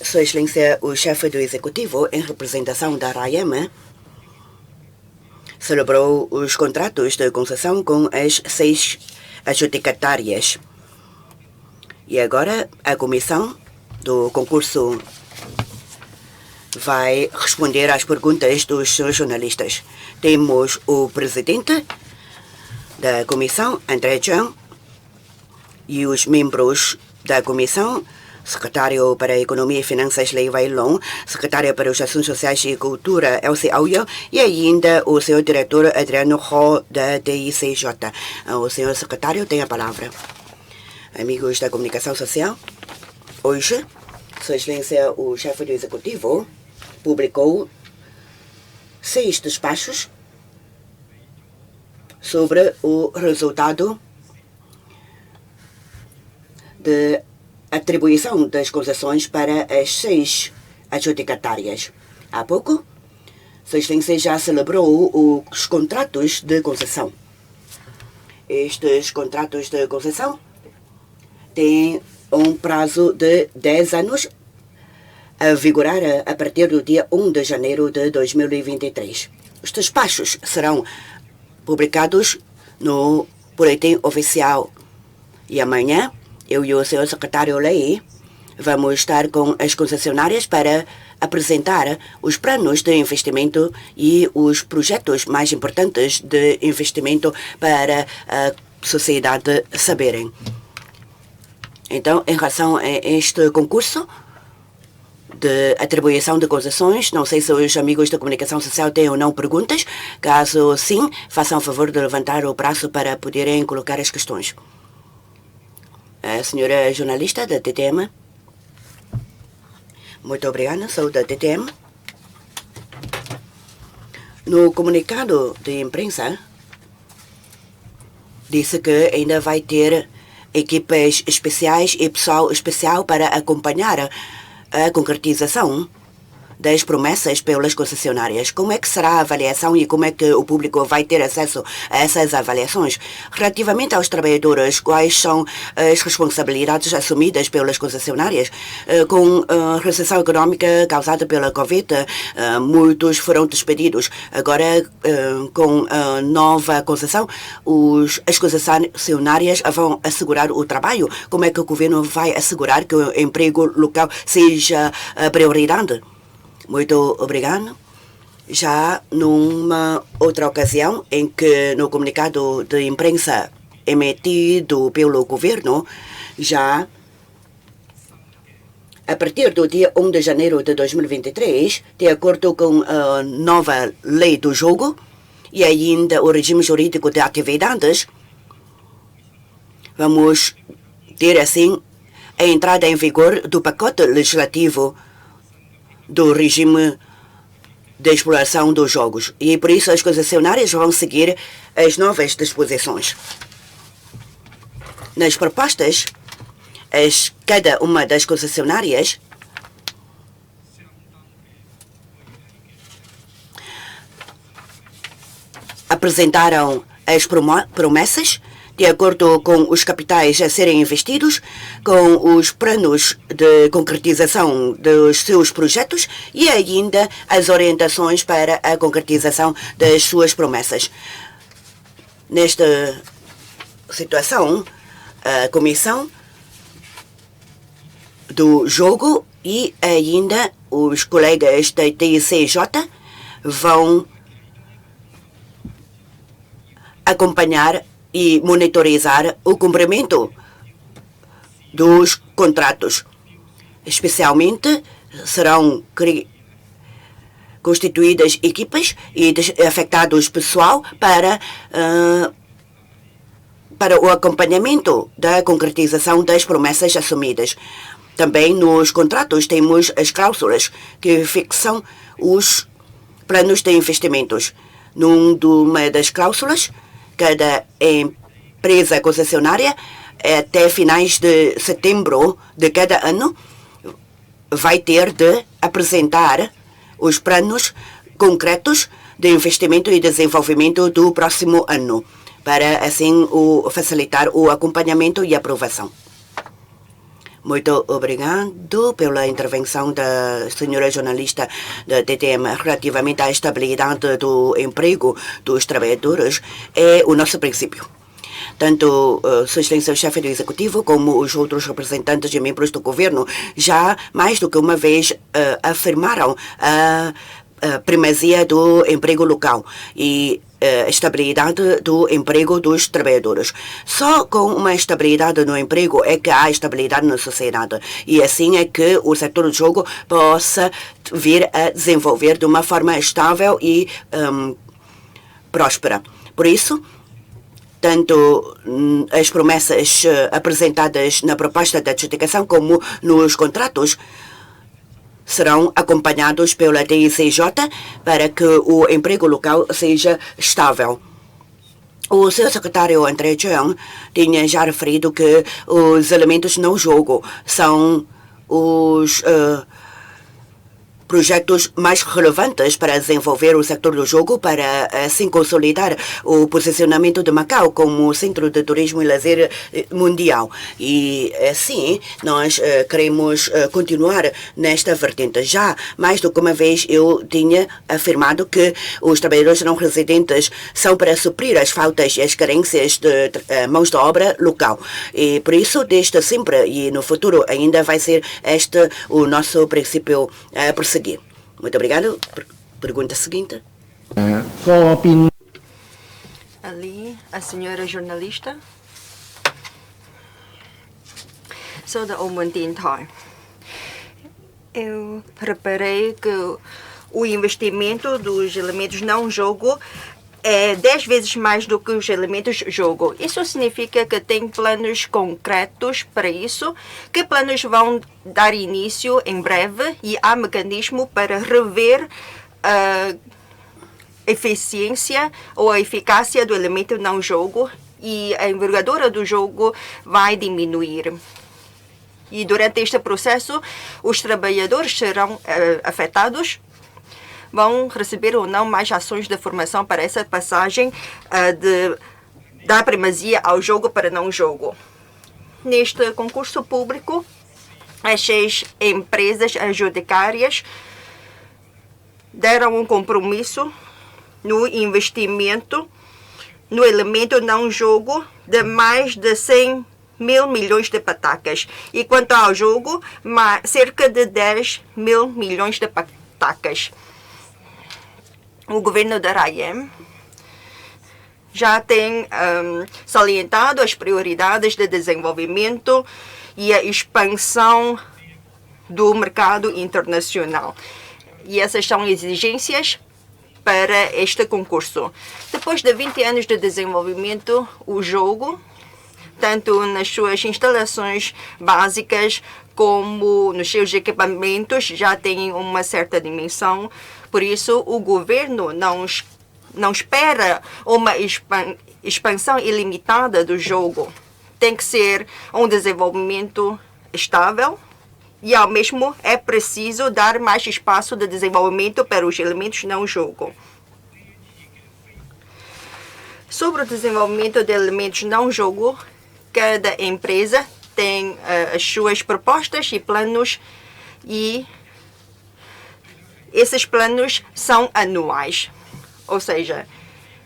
Sua Excelência, o chefe do Executivo, em representação da RAEM, celebrou os contratos de concessão com as 6 adjudicatárias. E agora a comissão do concurso vai responder às perguntas dos jornalistas. Temos o presidente da comissão, André Jean, e os membros da comissão, secretário para a Economia e Finanças, Lei Weilong, secretária para os Assuntos Sociais e Cultura, Elsie Auyo, e ainda o senhor diretor Adriano Ho, da DICJ. O senhor secretário tem a palavra. Amigos da comunicação social, hoje, Sua Excelência, o chefe do Executivo, publicou 6 despachos sobre o resultado de atribuição das concessões para as 6 adjudicatárias. Há pouco, Sua Excelência já celebrou os contratos de concessão. Estes contratos de concessão têm um prazo de 10 anos a vigorar a partir do dia 1 de janeiro de 2023. Os despachos serão publicados no boletim oficial. E amanhã, eu e o senhor secretário Lei vamos estar com as concessionárias para apresentar os planos de investimento e os projetos mais importantes de investimento para a sociedade saberem. Então, em relação a este concurso de atribuição de concessões, não sei se os amigos da comunicação social têm ou não perguntas. Caso sim, façam o favor de levantar o braço para poderem colocar as questões. A senhora jornalista da TTM. Muito obrigada, sou da TTM. No comunicado de imprensa, disse que ainda vai ter equipas especiais e pessoal especial para acompanhar a concretização das promessas pelas concessionárias. Como é que será a avaliação e como é que o público vai ter acesso a essas avaliações? Relativamente aos trabalhadores, quais são as responsabilidades assumidas pelas concessionárias? Com a recessão econômica causada pela Covid, muitos foram despedidos. Agora, com a nova concessão, as concessionárias vão assegurar o trabalho. Como é que o governo vai assegurar que o emprego local seja a prioridade? Muito obrigado. Já numa outra ocasião em que no comunicado de imprensa emitido pelo governo, já a partir do dia 1 de janeiro de 2023, de acordo com a nova lei do jogo e ainda o regime jurídico de atividades, vamos ter assim a entrada em vigor do pacote legislativo do regime de exploração dos jogos. E por isso as concessionárias vão seguir as novas disposições. Nas propostas, cada uma das concessionárias apresentaram as promessas de acordo com os capitais a serem investidos, com os planos de concretização dos seus projetos e ainda as orientações para a concretização das suas promessas. Nesta situação, a Comissão do Jogo e ainda os colegas da TICJ vão acompanhar e monitorizar o cumprimento dos contratos. Especialmente, serão constituídas equipas e afetados pessoal para o acompanhamento da concretização das promessas assumidas. Também nos contratos temos as cláusulas que fixam os planos de investimentos. Numa das cláusulas, cada empresa concessionária, até finais de setembro de cada ano, vai ter de apresentar os planos concretos de investimento e desenvolvimento do próximo ano, para assim facilitar o acompanhamento e aprovação. Muito obrigado pela intervenção da senhora jornalista da TTM relativamente à estabilidade do emprego dos trabalhadores. É o nosso princípio. Tanto Sua Excelência o chefe do Executivo como os outros representantes e membros do governo já mais do que uma vez afirmaram a primazia do emprego local e estabilidade do emprego dos trabalhadores. Só com uma estabilidade no emprego é que há estabilidade na sociedade e assim é que o setor do jogo possa vir a desenvolver de uma forma estável e próspera. Por isso, tanto as promessas apresentadas na proposta de adjudicação como nos contratos serão acompanhados pela DICJ para que o emprego local seja estável. O seu secretário André Cheung tinha já referido que os elementos no jogo são os projetos mais relevantes para desenvolver o setor do jogo, para assim consolidar o posicionamento de Macau como centro de turismo e lazer mundial. E assim, nós queremos continuar nesta vertente. Já mais do que uma vez eu tinha afirmado que os trabalhadores não residentes são para suprir as faltas e as carências de mãos de obra local. E por isso, desde sempre e no futuro ainda vai ser este o nosso princípio a perseguir. Muito obrigado. Pergunta seguinte. Ali, a senhora jornalista. Sou da Omantintai. Eu reparei que o investimento dos elementos não jogo é 10 vezes mais do que os elementos jogo. Isso significa que tem planos concretos para isso? Que planos vão dar início em breve e há mecanismo para rever a eficiência ou a eficácia do elemento não jogo e a envergadura do jogo vai diminuir. E durante este processo, os trabalhadores serão afetados, vão receber ou não mais ações de formação para essa passagem da primazia ao jogo para não jogo. Neste concurso público, as 6 empresas adjudicárias deram um compromisso no investimento no elemento não jogo de mais de 100 mil milhões de patacas. E quanto ao jogo, cerca de 10 mil milhões de patacas. O governo da RAIEM já tem salientado as prioridades de desenvolvimento e a expansão do mercado internacional. E essas são exigências para este concurso. Depois de 20 anos de desenvolvimento, o jogo, tanto nas suas instalações básicas como nos seus equipamentos, já tem uma certa dimensão. Por isso, o governo não espera uma expansão ilimitada do jogo. Tem que ser um desenvolvimento estável e, ao mesmo, é preciso dar mais espaço de desenvolvimento para os elementos não jogo. Sobre o desenvolvimento de elementos não jogo, cada empresa tem as suas propostas e planos e esses planos são anuais, ou seja,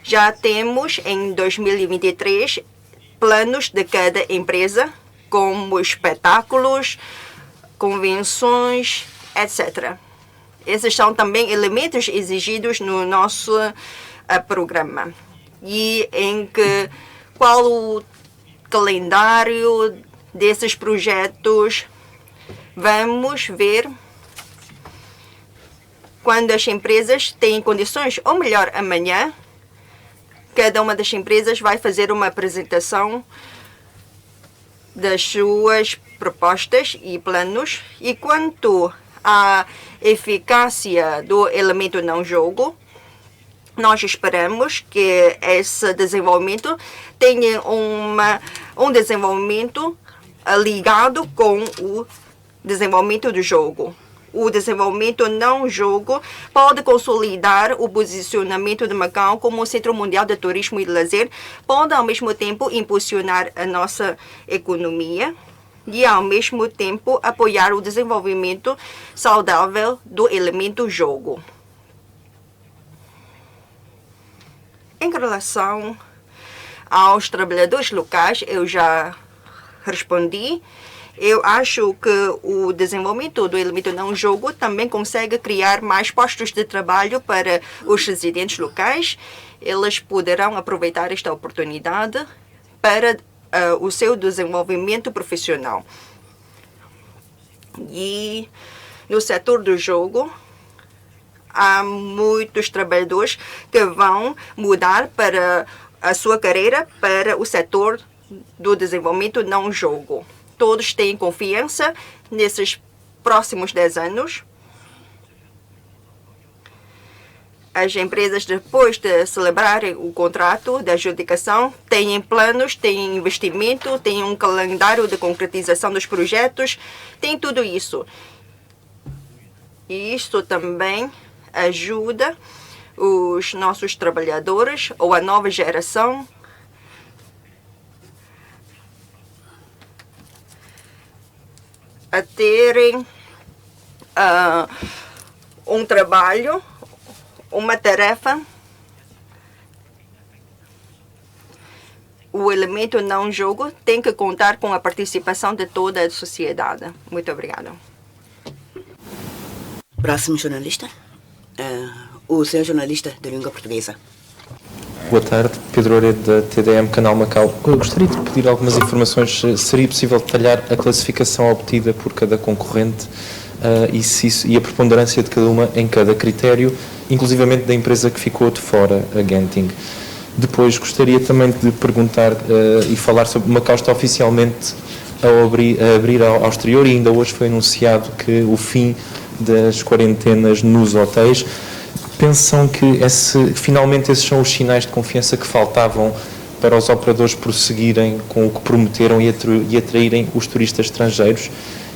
já temos em 2023 planos de cada empresa, como espetáculos, convenções, etc. Esses são também elementos exigidos no nosso programa. E em que qual o calendário desses projetos, vamos ver quando as empresas têm condições, ou melhor, amanhã, cada uma das empresas vai fazer uma apresentação das suas propostas e planos. E quanto à eficácia do elemento não jogo, nós esperamos que esse desenvolvimento tenha um desenvolvimento ligado com o desenvolvimento do jogo. O desenvolvimento não jogo pode consolidar o posicionamento de Macau como centro mundial de turismo e lazer, pode ao mesmo tempo impulsionar a nossa economia e, ao mesmo tempo, apoiar o desenvolvimento saudável do elemento jogo. Em relação aos trabalhadores locais, eu já respondi. Eu acho que o desenvolvimento do elemento não jogo também consegue criar mais postos de trabalho para os residentes locais. Eles poderão aproveitar esta oportunidade para o seu desenvolvimento profissional. E no setor do jogo, há muitos trabalhadores que vão mudar para a sua carreira para o setor do desenvolvimento não jogo. Todos têm confiança nesses próximos 10 anos. As empresas, depois de celebrarem o contrato de adjudicação, têm planos, têm investimento, têm um calendário de concretização dos projetos, tem tudo isso. E isso também ajuda os nossos trabalhadores ou a nova geração a terem um trabalho, uma tarefa. O elemento não jogo tem que contar com a participação de toda a sociedade. Muito obrigada. Próximo jornalista. O senhor jornalista de língua portuguesa. Boa tarde, Pedro Oredo da TDM Canal Macau. Eu gostaria de pedir algumas informações. Seria possível detalhar a classificação obtida por cada concorrente e a preponderância de cada uma em cada critério, inclusivamente da empresa que ficou de fora, a Genting. Depois gostaria também de perguntar e falar sobre Macau está oficialmente a abrir ao exterior e ainda hoje foi anunciado que o fim das quarentenas nos hotéis. Pensam que finalmente esses são os sinais de confiança que faltavam para os operadores prosseguirem com o que prometeram e atraírem os turistas estrangeiros?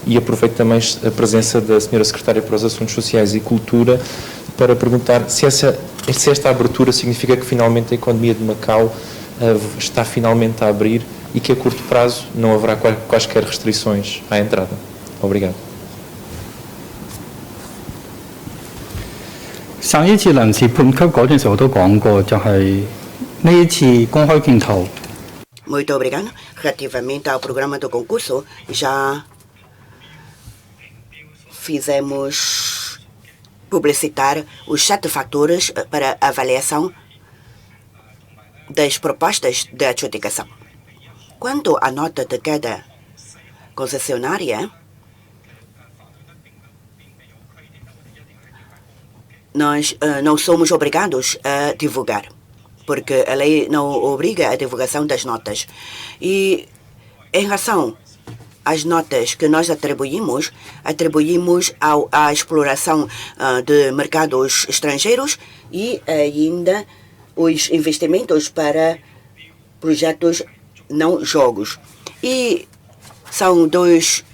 E aproveito também a presença da Sra. Secretária para os Assuntos Sociais e Cultura para perguntar se esta abertura significa que finalmente a economia de Macau está finalmente a abrir e que a curto prazo não haverá quaisquer restrições à entrada. Obrigado. 上一次臨時判級嗰陣時，我都講過，就係呢一次公開競投。Muito obrigado. Relativamente ao programa do concurso, já fizemos publicitar os 7 fatores para avaliação das propostas de adjudicação. Quanto à nota de cada concessionária, nós não somos obrigados a divulgar, porque a lei não obriga a divulgação das notas. E em relação às notas que nós atribuímos à exploração de mercados estrangeiros e ainda os investimentos para projetos não jogos. E são 2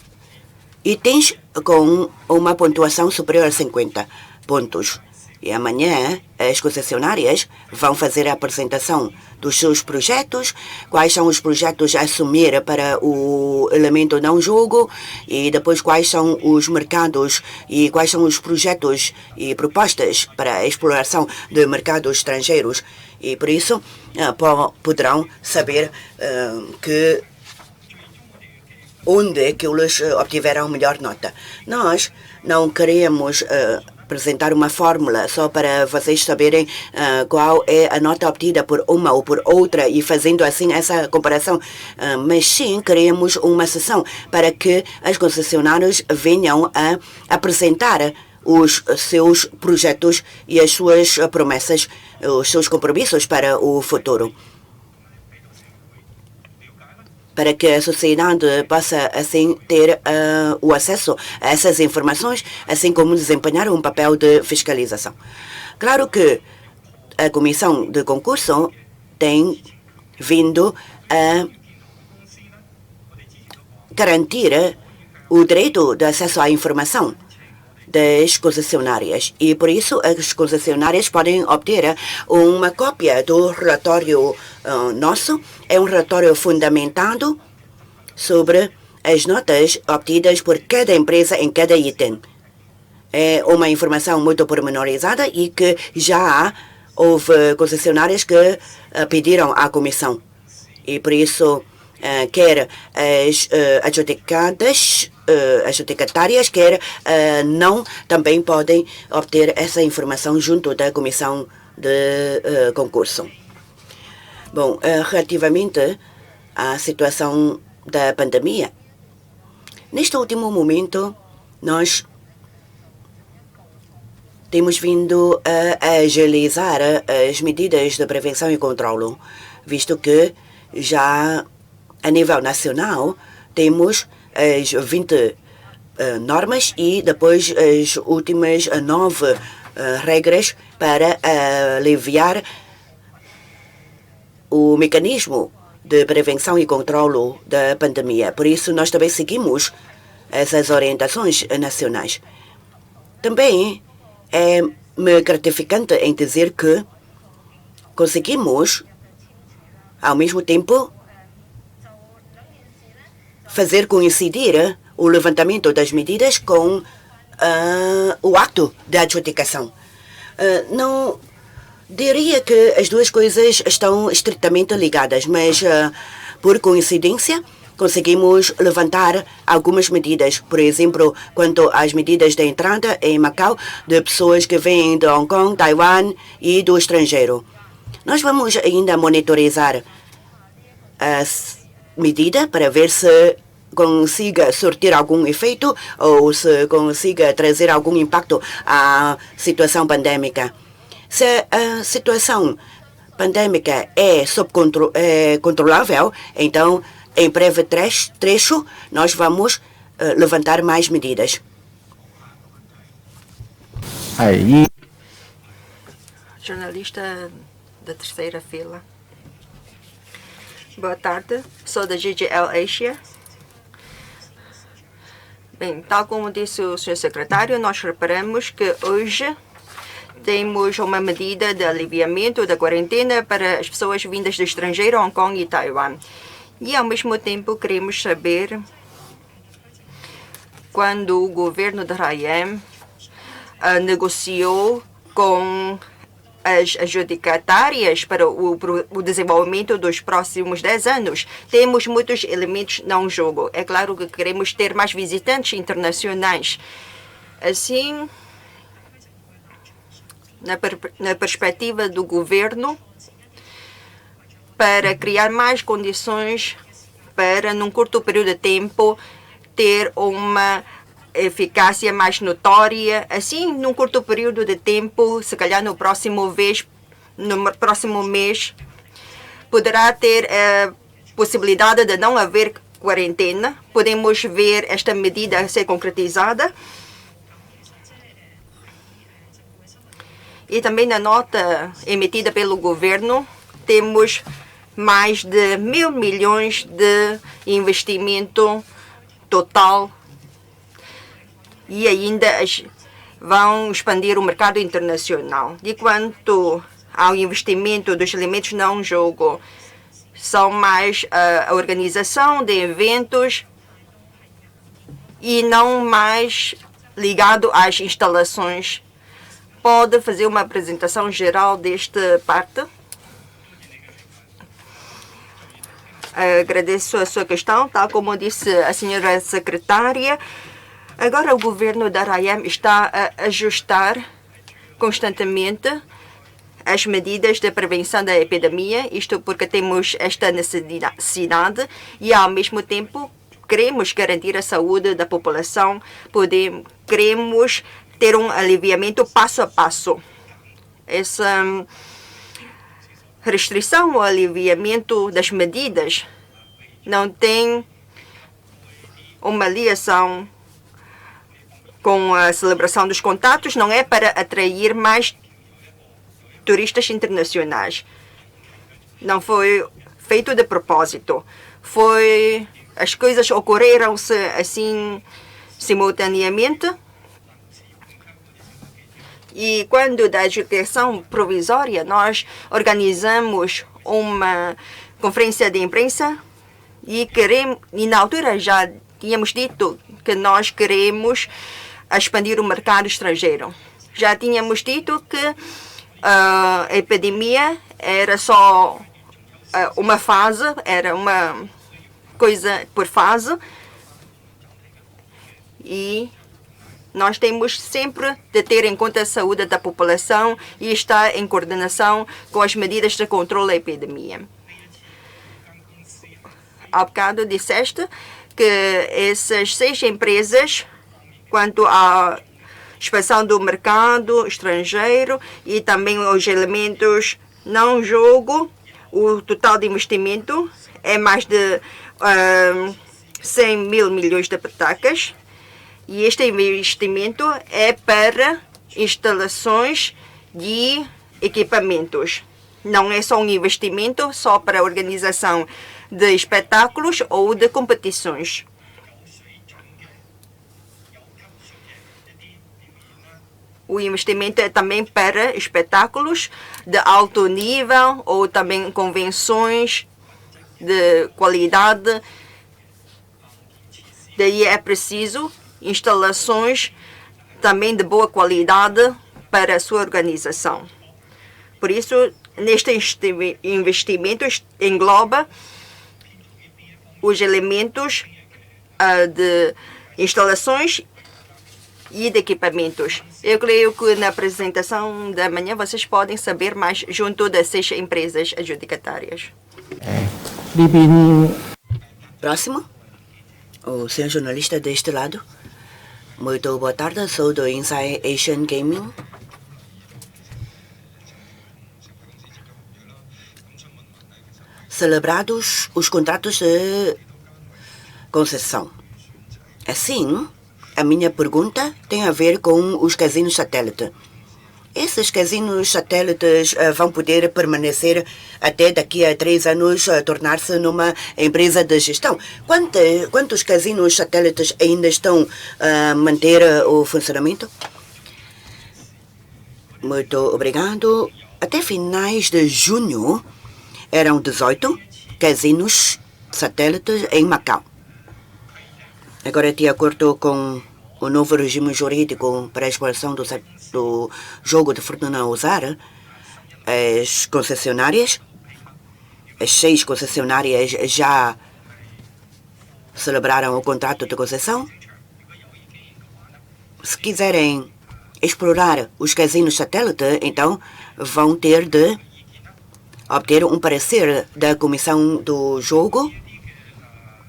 itens com uma pontuação superior a 50 pontos. E amanhã as concessionárias vão fazer a apresentação dos seus projetos, quais são os projetos a assumir para o elemento não jogo e depois quais são os mercados e quais são os projetos e propostas para a exploração de mercados estrangeiros. E por isso poderão saber onde é que eles obtiveram melhor nota. Nós não queremos apresentar uma fórmula só para vocês saberem qual é a nota obtida por uma ou por outra e fazendo assim essa comparação, mas sim queremos uma sessão para que as concessionárias venham a apresentar os seus projetos e as suas promessas, os seus compromissos para o futuro, para que a sociedade possa, assim, ter o acesso a essas informações, assim como desempenhar um papel de fiscalização. Claro que a comissão de concurso tem vindo a garantir o direito de acesso à informação das concessionárias e, por isso, as concessionárias podem obter uma cópia do relatório nosso. É um relatório fundamentado sobre as notas obtidas por cada empresa em cada item. É uma informação muito pormenorizada e que já houve concessionárias que pediram à Comissão. E por isso, quer as adjudicatárias, quer não, também podem obter essa informação junto da Comissão de Concurso. Bom, relativamente à situação da pandemia, neste último momento, nós temos vindo a agilizar as medidas de prevenção e controlo, visto que já a nível nacional temos as 20 normas e depois as últimas 9 regras para aliviar o mecanismo de prevenção e controlo da pandemia. Por isso, nós também seguimos essas orientações nacionais. Também é-me gratificante em dizer que conseguimos, ao mesmo tempo, fazer coincidir o levantamento das medidas com o ato de adjudicação. Não diria que as duas coisas estão estritamente ligadas, mas, por coincidência, conseguimos levantar algumas medidas. Por exemplo, quanto às medidas de entrada em Macau de pessoas que vêm de Hong Kong, Taiwan e do estrangeiro. Nós vamos ainda monitorizar a medida para ver se consiga surtir algum efeito ou se consiga trazer algum impacto à situação pandêmica. Se a situação pandêmica é controlável, então, em breve trecho, nós vamos levantar mais medidas. Aí. Jornalista da terceira fila. Boa tarde, sou da GGL Asia. Bem, tal como disse o Sr. Secretário, nós reparamos que hoje temos uma medida de aliviamento da quarentena para as pessoas vindas do estrangeiro, Hong Kong e Taiwan. E, ao mesmo tempo, queremos saber quando o governo de Rayem negociou com as adjudicatárias para o desenvolvimento dos próximos 10 anos. Temos muitos elementos não jogo. É claro que queremos ter mais visitantes internacionais. Assim, na perspectiva do governo, para criar mais condições para, num curto período de tempo, ter uma eficácia mais notória. Assim, num curto período de tempo, se calhar no próximo mês, poderá ter a possibilidade de não haver quarentena. Podemos ver esta medida ser concretizada. E também na nota emitida pelo governo, temos mais de 1.000 milhões de investimento total e ainda vão expandir o mercado internacional. E quanto ao investimento dos elementos não jogo, são mais a organização de eventos e não mais ligado às instalações. Pode fazer uma apresentação geral desta parte? Agradeço a sua questão, tal como disse a senhora secretária. Agora o governo da Rayem está a ajustar constantemente as medidas de prevenção da epidemia, isto porque temos esta necessidade e, ao mesmo tempo, queremos garantir a saúde da população, queremos ter um aliviamento passo a passo. Essa restrição ou aliviamento das medidas não tem uma ligação com a celebração dos contatos, não é para atrair mais turistas internacionais. Não foi feito de propósito. As coisas ocorreram-se assim simultaneamente. E quando da adjudicação provisória, nós organizamos uma conferência de imprensa e na altura já tínhamos dito que nós queremos expandir o mercado estrangeiro. Já tínhamos dito que a epidemia era só uma fase, era uma coisa por fase. E nós temos sempre de ter em conta a saúde da população e estar em coordenação com as medidas de controle da epidemia. Há bocado disseste que essas 6 empresas, quanto à expansão do mercado estrangeiro e também os elementos não jogo, o total de investimento é mais de 100 mil milhões de petacas. E este investimento é para instalações de equipamentos. Não é só um investimento só para a organização de espetáculos ou de competições. O investimento é também para espetáculos de alto nível ou também convenções de qualidade. Daí é preciso instalações também de boa qualidade para a sua organização. Por isso, neste investimento engloba os elementos de instalações e de equipamentos. Eu creio que na apresentação da manhã vocês podem saber mais junto das 6 empresas adjudicatárias. Próximo. O senhor jornalista deste lado. Muito boa tarde, sou do Inside Asian Gaming. Celebrados os contratos de concessão. Assim, a minha pergunta tem a ver com os casinos satélite. Esses casinos satélites vão poder permanecer até daqui a 3 anos, tornar-se numa empresa de gestão. Quantos casinos satélites ainda estão a manter o funcionamento? Muito obrigado. Até finais de junho, eram 18 casinos satélites em Macau. Agora, de acordo com o novo regime jurídico para a exploração do jogo de fortuna a usar, as concessionárias, as 6 concessionárias já celebraram o contrato de concessão. Se quiserem explorar os casinos satélite, então vão ter de obter um parecer da comissão do jogo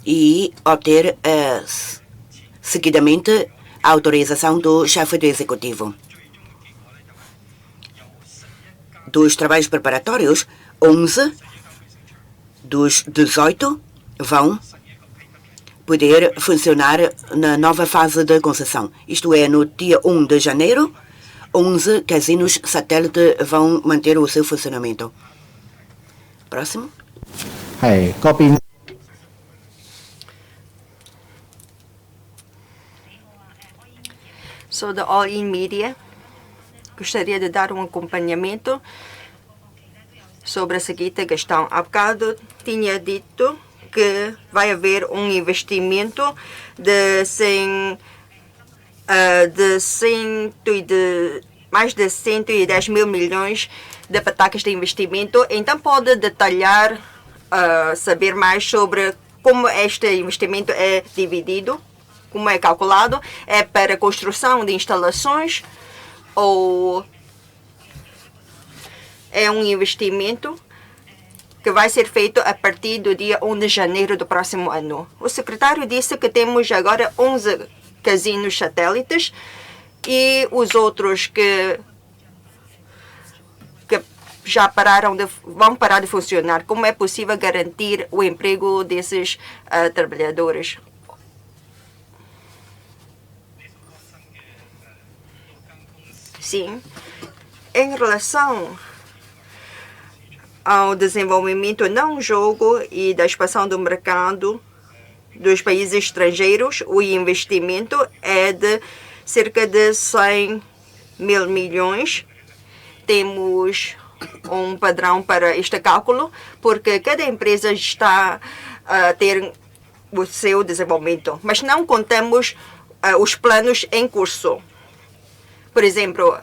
e obter seguidamente a autorização do chefe do executivo. Dos trabalhos preparatórios, 11 dos 18 vão poder funcionar na nova fase de concessão. Isto é, no dia 1 de janeiro, 11 casinos satélite vão manter o seu funcionamento. Próximo. Sou da All In Media. Gostaria de dar um acompanhamento sobre a seguinte questão. Há bocado tinha dito que vai haver um investimento de mais de 110 mil milhões de petacas de investimento. Então pode detalhar, saber mais sobre como este investimento é dividido, como é calculado, é para construção de instalações ou é um investimento que vai ser feito a partir do dia 1 de janeiro do próximo ano. O secretário disse que temos agora 11 casinos satélites e os outros que já vão parar de funcionar. Como é possível garantir o emprego desses trabalhadores? Sim. Em relação ao desenvolvimento não jogo e da expansão do mercado dos países estrangeiros, o investimento é de cerca de 100 mil milhões. Temos um padrão para este cálculo, porque cada empresa está a ter o seu desenvolvimento, mas não contamos os planos em curso. Por exemplo,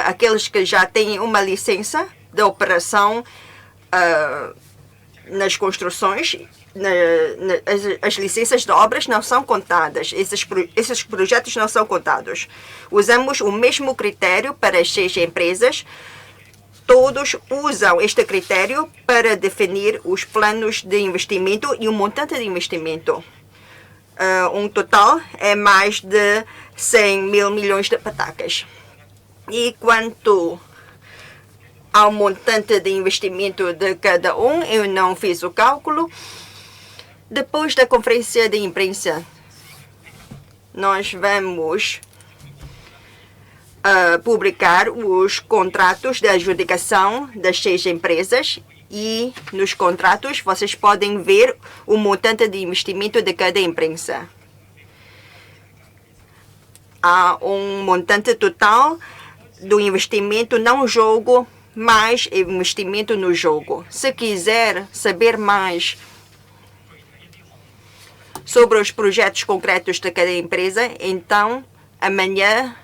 aqueles que já têm uma licença de operação nas construções, as licenças de obras não são contadas, esses projetos não são contados. Usamos o mesmo critério para as 6 empresas. Todos usam este critério para definir os planos de investimento e o montante de investimento. Um total é mais de 100 mil milhões de patacas. E quanto ao montante de investimento de cada um, eu não fiz o cálculo. Depois da conferência de imprensa, nós vamos publicar os contratos de adjudicação das 6 empresas e nos contratos vocês podem ver o montante de investimento de cada empresa. Há um montante total do investimento não jogo mais investimento no jogo. Se quiser saber mais sobre os projetos concretos de cada empresa, então amanhã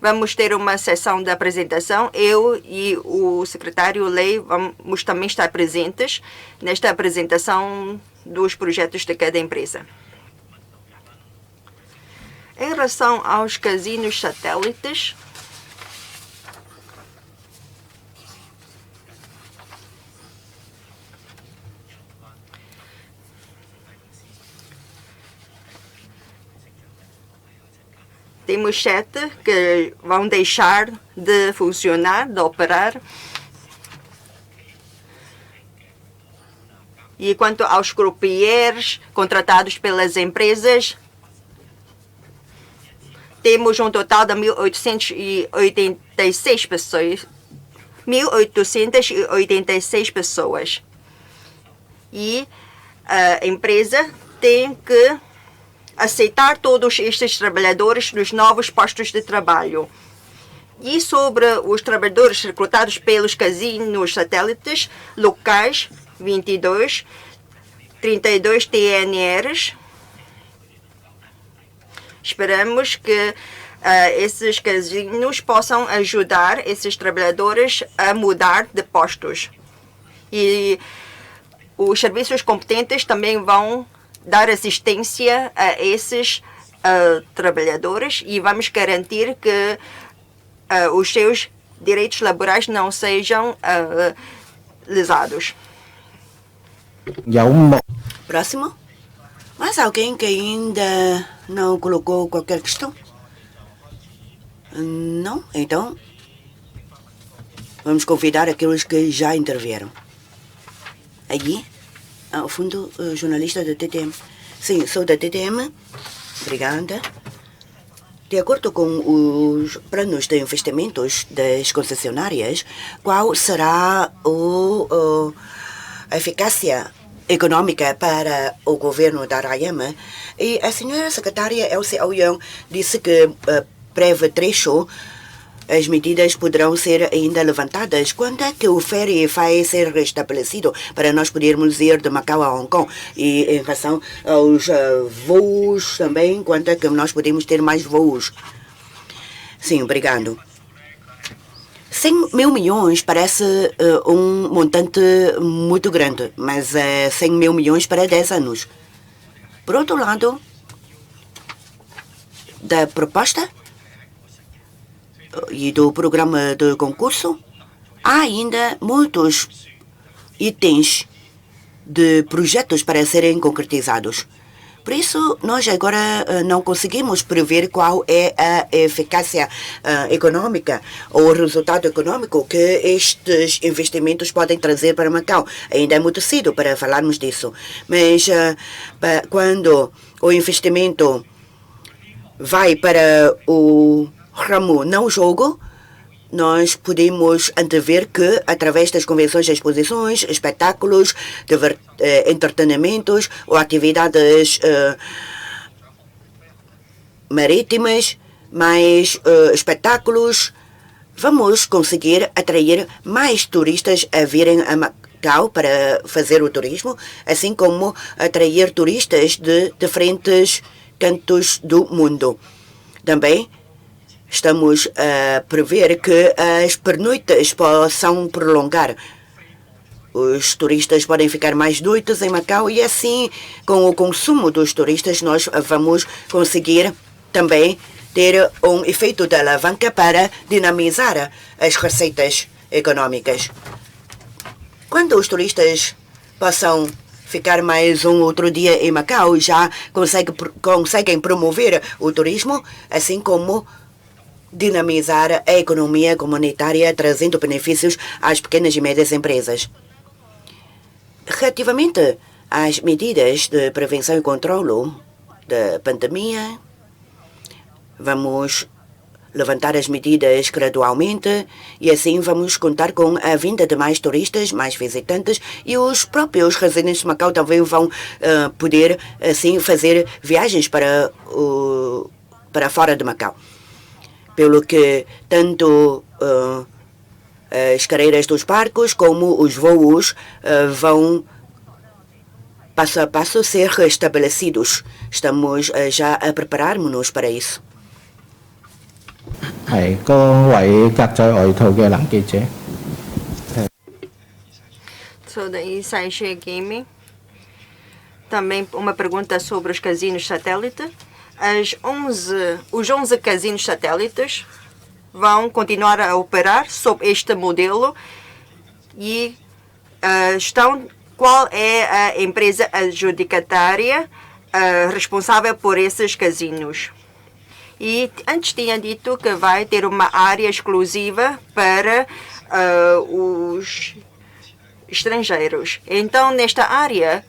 vamos ter uma sessão de apresentação. Eu e o secretário Lei vamos também estar presentes nesta apresentação dos projetos de cada empresa. Em relação aos casinos satélites, temos 7 que vão deixar de funcionar, de operar. E quanto aos croupiers contratados pelas empresas, temos um total de 1.886 pessoas. 1.886 pessoas. E a empresa tem que aceitar todos estes trabalhadores nos novos postos de trabalho. E sobre os trabalhadores recrutados pelos casinos satélites locais, 22, 32 TNRs. Esperamos que esses casinos possam ajudar esses trabalhadores a mudar de postos. E os serviços competentes também vão dar assistência a esses trabalhadores e vamos garantir que os seus direitos laborais não sejam lesados. Próximo. Mais alguém que ainda não colocou qualquer questão? Não? Então, vamos convidar aqueles que já intervieram. Aí, ao fundo, jornalista da TTM. Sim, sou da TTM. Obrigada. De acordo com os planos de investimentos das concessionárias, qual será a eficácia econômica para o governo da Rayama? E a senhora secretária Elsie Aoyong disse que breve trecho as medidas poderão ser ainda levantadas. Quando é que o ferry vai ser restabelecido para nós podermos ir de Macau a Hong Kong? E em relação aos voos também, quando é que nós podemos ter mais voos? Sim, obrigado. 100 mil milhões parece um montante muito grande, mas 100 mil milhões para 10 anos. Por outro lado, da proposta e do programa de concurso, há ainda muitos itens de projetos para serem concretizados. Por isso, nós agora não conseguimos prever qual é a eficácia econômica ou o resultado econômico que estes investimentos podem trazer para Macau. Ainda é muito cedo para falarmos disso. Mas quando o investimento vai para o ramo não jogo, nós podemos antever que, através das convenções, exposições, espetáculos, entretenimentos ou atividades marítimas, mais espetáculos, vamos conseguir atrair mais turistas a virem a Macau para fazer o turismo, assim como atrair turistas de diferentes cantos do mundo. Também estamos a prever que as pernoites possam prolongar. Os turistas podem ficar mais noites em Macau e assim, com o consumo dos turistas, nós vamos conseguir também ter um efeito de alavanca para dinamizar as receitas econômicas. Quando os turistas possam ficar mais um outro dia em Macau, já conseguem promover o turismo, assim como dinamizar a economia comunitária, trazendo benefícios às pequenas e médias empresas. Relativamente às medidas de prevenção e controle da pandemia, vamos levantar as medidas gradualmente e assim vamos contar com a vinda de mais turistas, mais visitantes e os próprios residentes de Macau também vão poder assim fazer viagens para fora de Macau. Pelo que tanto as carreiras dos barcos como os voos vão passo a passo ser restabelecidos. Estamos já a prepararmos-nos para isso. 係嗰位格仔外套嘅男記者。So, daí Saishe Game. Também uma pergunta sobre os casinos satélite. Os 11 casinos satélites vão continuar a operar sob este modelo e qual é a empresa adjudicatária responsável por esses casinos. E antes tinha dito que vai ter uma área exclusiva para os estrangeiros. Então, nesta área,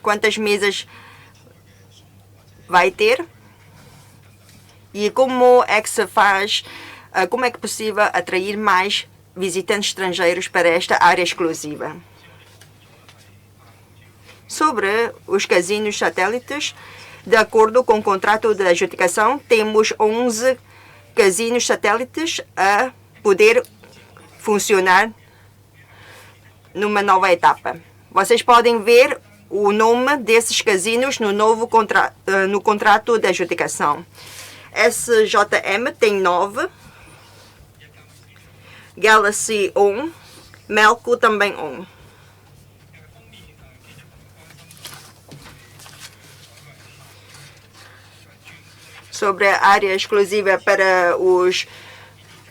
quantas mesas vai ter? E como é que se faz, como é que é possível atrair mais visitantes estrangeiros para esta área exclusiva? Sobre os casinos satélites, de acordo com o contrato de adjudicação, temos 11 casinos satélites a poder funcionar numa nova etapa. Vocês podem ver o nome desses casinos no contrato de adjudicação. SJM tem 9, Galaxy 1, Melco também 1. Sobre a área exclusiva para os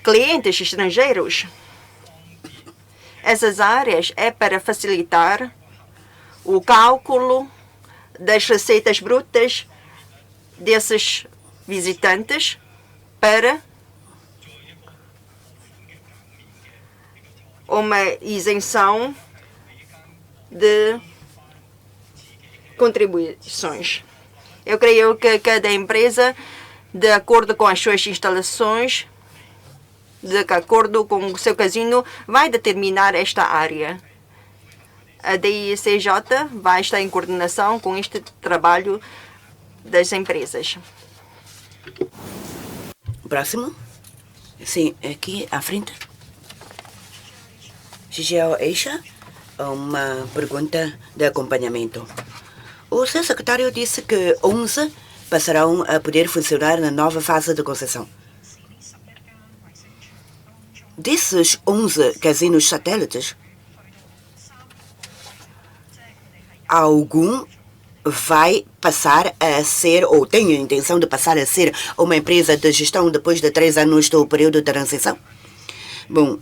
clientes estrangeiros, essas áreas é para facilitar o cálculo das receitas brutas desses visitantes para uma isenção de contribuições. Eu creio que cada empresa, de acordo com as suas instalações, de acordo com o seu casino, vai determinar esta área. A DICJ vai estar em coordenação com este trabalho das empresas. Próximo. Sim, aqui à frente. Xixiao Eixa, uma pergunta de acompanhamento. O seu secretário disse que 11 passarão a poder funcionar na nova fase de concessão. Desses 11 casinos satélites, algum vai passar a ser, ou tem a intenção de passar a ser, uma empresa de gestão depois de 3 anos do período de transição? Bom,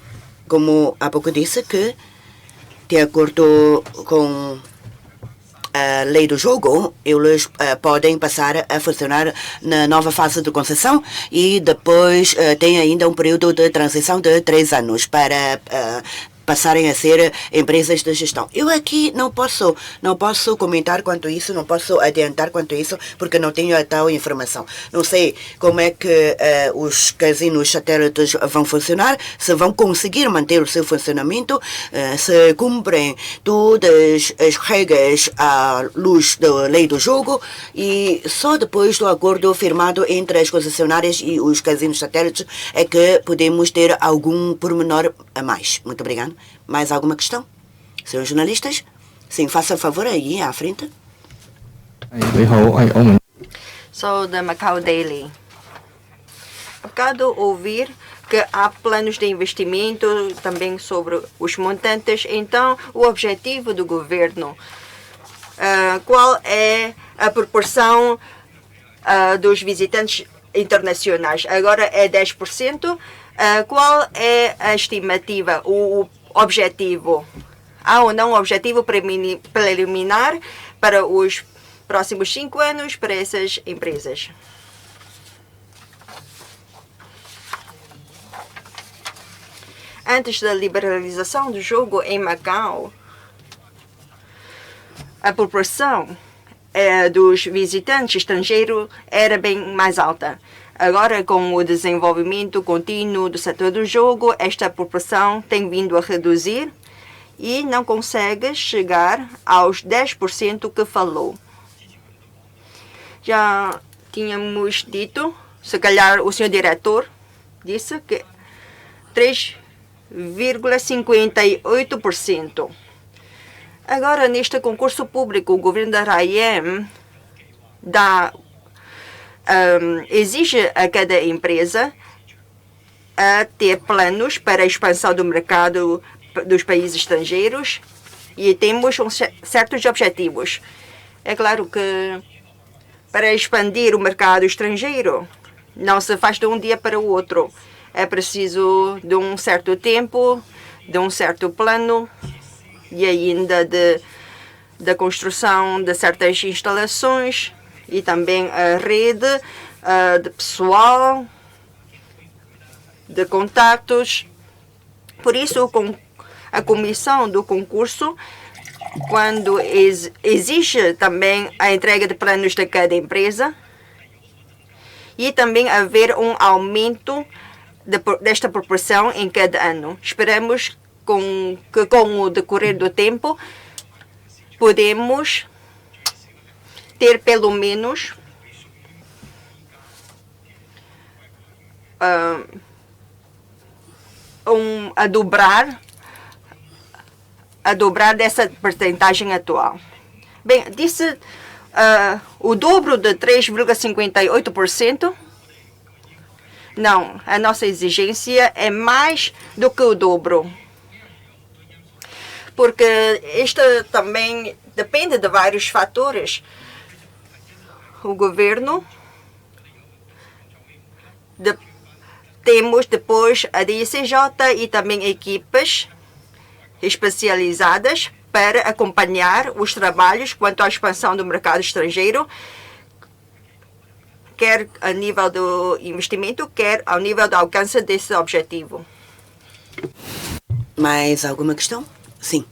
como há pouco disse, que de acordo com a lei do jogo, eles podem passar a funcionar na nova fase de concessão e depois tem ainda um período de transição de 3 anos para passarem a ser empresas de gestão. Eu aqui não posso comentar quanto a isso, não posso adiantar quanto a isso, porque não tenho a tal informação. Não sei como é que os casinos satélites vão funcionar, se vão conseguir manter o seu funcionamento, se cumprem todas as regras à luz da lei do jogo, e só depois do acordo firmado entre as concessionárias e os casinos satélites é que podemos ter algum pormenor a mais. Muito obrigado. obrigado. Mais alguma questão? Senhores jornalistas? Sim, faça favor aí à frente. 你好，係澳門。 So, the Macau Daily. Acabo ouvir que há planos de investimento também sobre os montantes. Então, o objetivo do governo, qual é a proporção dos visitantes internacionais? Agora é 10%. Qual é a estimativa, o objetivo? Há ou não um objetivo preliminar para os próximos 5 anos para essas empresas? Antes da liberalização do jogo em Macau, a proporção dos visitantes estrangeiros era bem mais alta. Agora, com o desenvolvimento contínuo do setor do jogo, esta proporção tem vindo a reduzir e não consegue chegar aos 10% que falou. Já tínhamos dito, se calhar o senhor diretor disse que 3,58%. Agora, neste concurso público, o governo da RAIEM exige a cada empresa a ter planos para a expansão do mercado dos países estrangeiros e temos certos objetivos. É claro que para expandir o mercado estrangeiro não se faz de um dia para o outro. É preciso de um certo tempo, de um certo plano e ainda da construção de certas instalações e também a rede de pessoal, de contatos. Por isso, a comissão do concurso, quando exige também a entrega de planos de cada empresa e também haver um aumento desta proporção em cada ano. Esperamos que com o decorrer do tempo podemos ter pelo menos a dobrar dessa percentagem atual. Bem, disse o dobro de 3,58%. Não, a nossa exigência é mais do que o dobro. Porque isto também depende de vários fatores. O governo, temos depois a DICJ e também equipes especializadas para acompanhar os trabalhos quanto à expansão do mercado estrangeiro, quer a nível do investimento, quer ao nível do alcance desse objetivo. Mais alguma questão? Sim.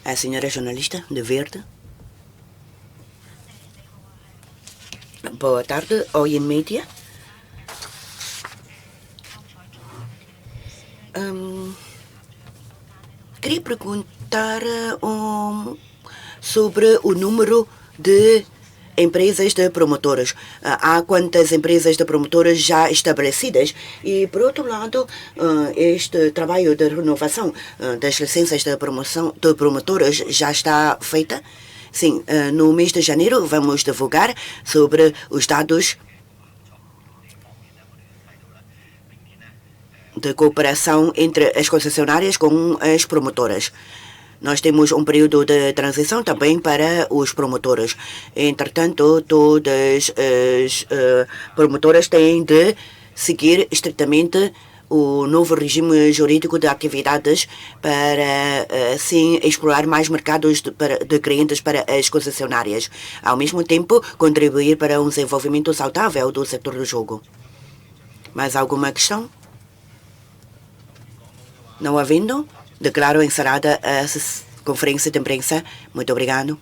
A senhora jornalista de verde. Boa tarde, Oi Mídia. Queria perguntar sobre o número de empresas de promotoras. Há quantas empresas de promotoras já estabelecidas? E, por outro lado, este trabalho de renovação das licenças de promotoras já está feita? Sim, no mês de janeiro vamos divulgar sobre os dados de cooperação entre as concessionárias com as promotoras. Nós temos um período de transição também para os promotores. Entretanto, todas as promotoras têm de seguir estritamente o novo regime jurídico de atividades para, assim, explorar mais mercados de clientes para as concessionárias. Ao mesmo tempo, contribuir para um desenvolvimento saudável do setor do jogo. Mais alguma questão? Não havendo, declaro encerrada a conferência de imprensa. Muito obrigado.